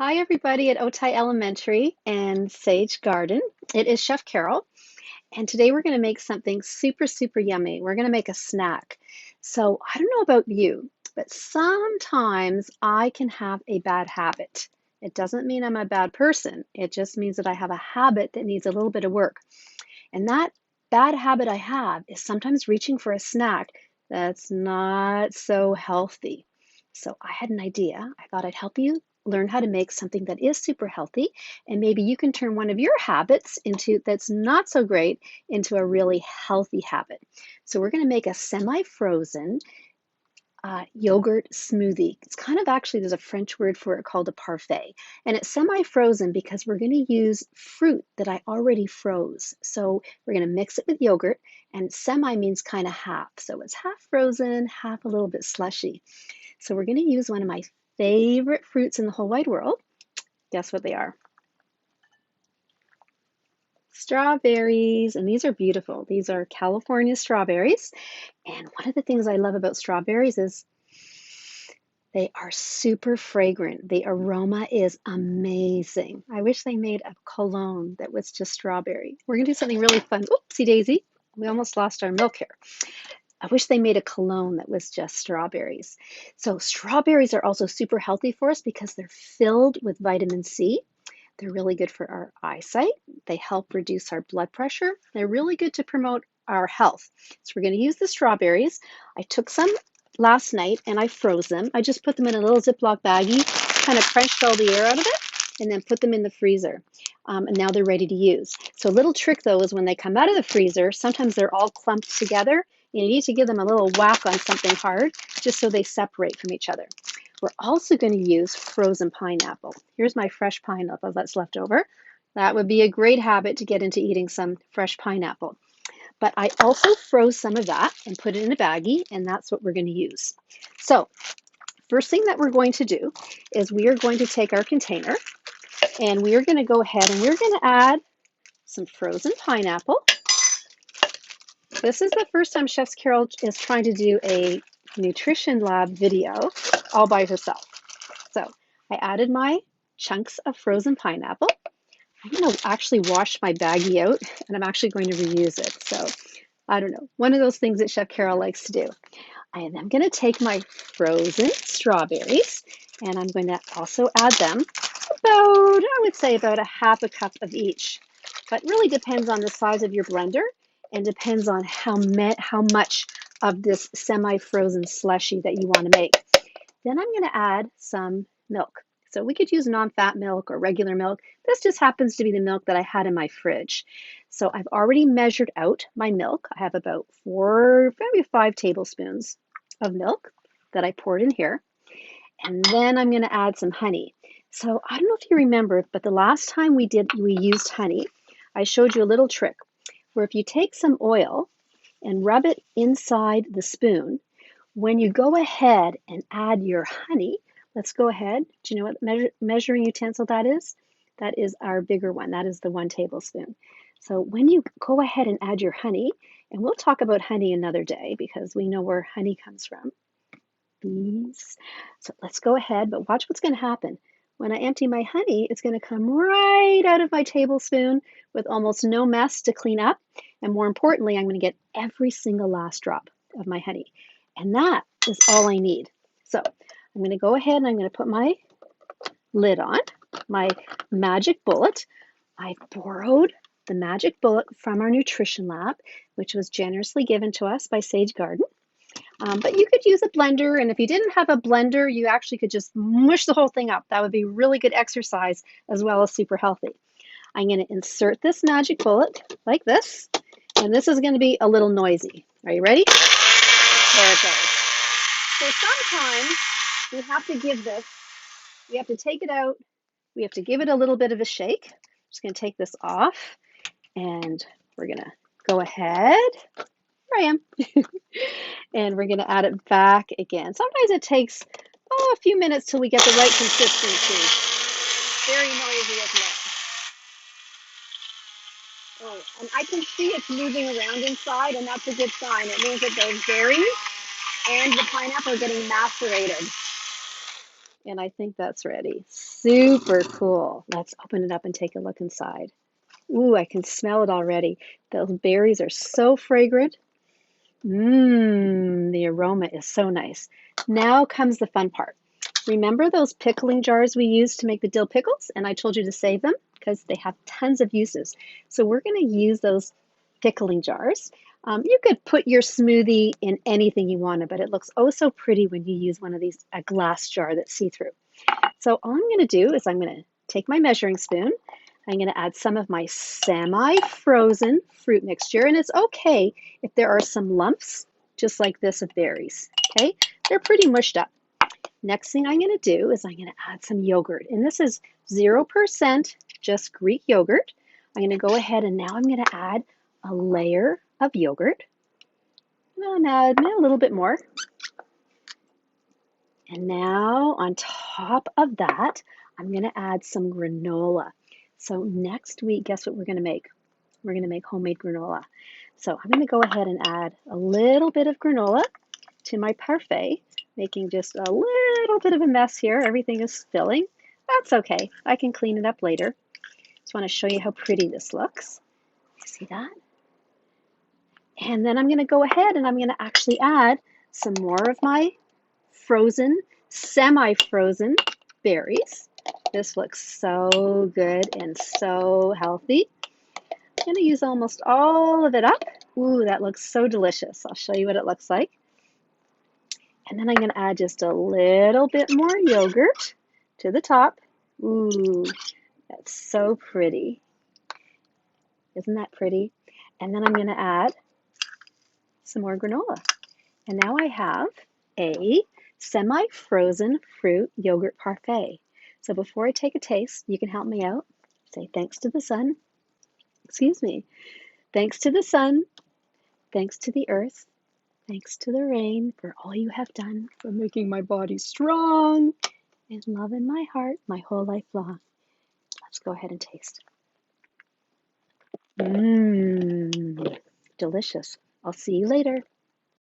Hi, everybody at Otay Elementary and Sage Garden. It is Chef Carol, and today we're going to make something super, super yummy. We're going to make a snack. So, I don't know about you, but sometimes I can have a bad habit. It doesn't mean I'm a bad person, it just means that I have a habit that needs a little bit of work. And that bad habit I have is sometimes reaching for a snack that's not so healthy. So I had an idea. I thought I'd help you learn how to make something that is super healthy, and maybe you can turn one of your habits into that's not so great into a really healthy habit. So we're going to make a semi-frozen yogurt smoothie. It's kind of actually, there's a French word for it called a parfait. And it's semi-frozen because we're going to use fruit that I already froze. So we're going to mix it with yogurt, and semi means kind of half. So it's half frozen, half a little bit slushy. So we're going to use one of my favorite fruits in the whole wide world. Guess what they are? Strawberries, and these are beautiful. These are California strawberries. And one of the things I love about strawberries is they are super fragrant. The aroma is amazing. I wish they made a cologne that was just strawberry. We're gonna do something really fun. Oopsie daisy. We almost lost our milk here. I wish they made a cologne that was just strawberries. So strawberries are also super healthy for us because they're filled with vitamin C. They're really good for our eyesight. They help reduce our blood pressure. They're really good to promote our health. So we're going to use the strawberries. I took some last night and I froze them. I just put them in a little Ziploc baggie, kind of crunched all the air out of it, and then put them in the freezer. And now they're ready to use. So a little trick though is when they come out of the freezer, sometimes they're all clumped together. You need to give them a little whack on something hard just so they separate from each other. We're also going to use frozen pineapple. Here's my fresh pineapple that's left over. That would be a great habit to get into eating some fresh pineapple. But I also froze some of that and put it in a baggie, and that's what we're going to use. So first thing that we're going to do is we are going to take our container and we are going to go ahead and we're going to add some frozen pineapple. This is the first time Chef Carol is trying to do a nutrition lab video all by herself. So I added my chunks of frozen pineapple. I'm going to actually wash my baggie out and I'm actually going to reuse it. So I don't know, one of those things that Chef Carol likes to do. I am going to take my frozen strawberries and I'm going to also add them about, I would say about a half a cup of each. But really depends on the size of your blender and depends on how much of this semi-frozen slushy that you want to make. Then I'm going to add some milk. So we could use non-fat milk or regular milk. This just happens to be the milk that I had in my fridge. So I've already measured out my milk. I have about maybe 5 tablespoons of milk that I poured in here. And then I'm going to add some honey. So I don't know if you remember, but the last time we used honey, I showed you a little trick where if you take some oil and rub it inside the spoon, when you go ahead and add your honey, let's go ahead. Do you know what measuring utensil that is? That is our bigger one. That is the 1 tablespoon. So when you go ahead and add your honey, and we'll talk about honey another day because we know where honey comes from. Bees. So let's go ahead, but watch what's going to happen. When I empty my honey, it's going to come right out of my tablespoon with almost no mess to clean up. And more importantly, I'm going to get every single last drop of my honey. And that is all I need. So I'm going to go ahead and I'm going to put my lid on, my magic bullet. I borrowed the magic bullet from our nutrition lab, which was generously given to us by Sage Garden. But you could use a blender, and if you didn't have a blender, you actually could just mush the whole thing up. That would be really good exercise as well as super healthy. I'm going to insert this magic bullet like this, and this is going to be a little noisy. Are you ready? There it goes. So sometimes we have to give this, we have to take it out, we have to give it a little bit of a shake. I'm just going to take this off, and we're going to go ahead. Here I am. And we're going to add it back again. Sometimes it takes a few minutes till we get the right consistency. Very noisy, isn't it? Oh, and I can see it's moving around inside, and that's a good sign. It means that those berries and the pineapple are getting macerated. And I think that's ready. Super cool. Let's open it up and take a look inside. Ooh, I can smell it already. Those berries are so fragrant. Mmm, the aroma is so nice. Now comes the fun part. Remember those pickling jars we used to make the dill pickles? And I told you to save them because they have tons of uses. So we're going to use those pickling jars. You could put your smoothie in anything you wanted, but it looks oh so pretty when you use one of these, a glass jar that's see-through. So all I'm going to do is I'm going to take my measuring spoon. I'm going to add some of my semi-frozen fruit mixture, and it's okay if there are some lumps, just like this of berries, okay? They're pretty mushed up. Next thing I'm going to do is I'm going to add some yogurt, and this is 0% just Greek yogurt. I'm going to go ahead and now I'm going to add a layer of yogurt. And I'll add a little bit more. And now on top of that, I'm going to add some granola. So next week, guess what we're going to make? We're going to make homemade granola. So I'm going to go ahead and add a little bit of granola to my parfait, making just a little bit of a mess here. Everything is spilling. That's okay. I can clean it up later. Just want to show you how pretty this looks. See that? And then I'm going to go ahead and I'm going to actually add some more of my frozen, semi-frozen berries. This looks so good and so healthy. I'm going to use almost all of it up. Ooh, that looks so delicious. I'll show you what it looks like. And then I'm going to add just a little bit more yogurt to the top. Ooh, that's so pretty. Isn't that pretty? And then I'm going to add some more granola. And now I have a semi-frozen fruit yogurt parfait. So before I take a taste, you can help me out. Say thanks to the sun. Excuse me. Thanks to the sun. Thanks to the earth. Thanks to the rain for all you have done for making my body strong and love in my heart my whole life long. Let's go ahead and taste. Mmm, delicious. I'll see you later.